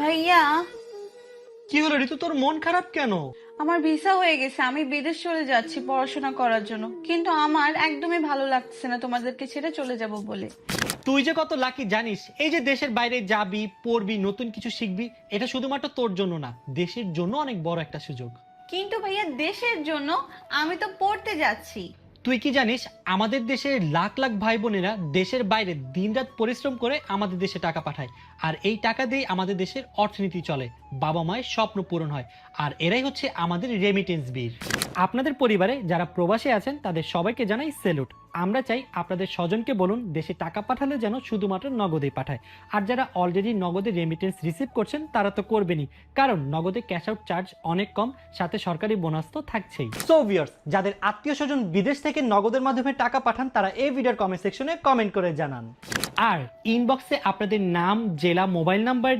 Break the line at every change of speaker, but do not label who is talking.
ভাইয়া,
কি হলো ঋতু, তোর মন খারাপ কেন?
আমার ভিসা হয়ে গেছে, আমি বিদেশ চলে যাচ্ছি পড়াশোনা করার জন্য, কিন্তু আমার একদমই ভালো লাগছে না তোমাদেরকে ছেড়ে চলে যাব বলে।
তুই যে কত লাকি জানিস, এই যে দেশের বাইরে যাবি, পড়বি, নতুন কিছু শিখবি, এটা শুধুমাত্র তোর জন্য না, দেশের জন্য অনেক বড় একটা সুযোগ।
কিন্তু ভাইয়া, দেশের জন্য আমি তো পড়তে যাচ্ছি।
তুই কি জানিস, আমাদের দেশের লাখ লাখ ভাই বোনেরা দেশের বাইরে দিনরাত পরিশ্রম করে আমাদের দেশে টাকা পাঠায়, আর এই টাকা দিয়ে আমাদের দেশের অর্থনীতি চলে, বাবা মায়ের স্বপ্ন পূরণ হয়, আর এরাই হচ্ছে আমাদের রেমিটেন্স বীর। আপনাদের পরিবারে যারা প্রবাসী আছেন তাদের সবাইকে জানাই স্যালুট। আমরা চাই আপনাদের স্বজনকে বলুন দেশে টাকা পাঠালে যেন শুধুমাত্র নগদেই পাঠায়। আর যারা অলরেডি নগদে রেমিটেন্স রিসিভ করছেন তারা তো করবেনই, কারণ নগদে ক্যাশ আউট চার্জ অনেক কম, সাথে সরকারি বোনাস তো থাকছেই। সো ভিউয়ার্স, যাদের আত্মীয় স্বজন বিদেশ থেকে নগদের মাধ্যমে টাকা পাঠান তারা এই ভিডিওর কমেন্ট সেকশনে কমেন্ট করে জানান। আর ইনবক্সে আপনাদের নাম, জেলা, মোবাইল নাম্বার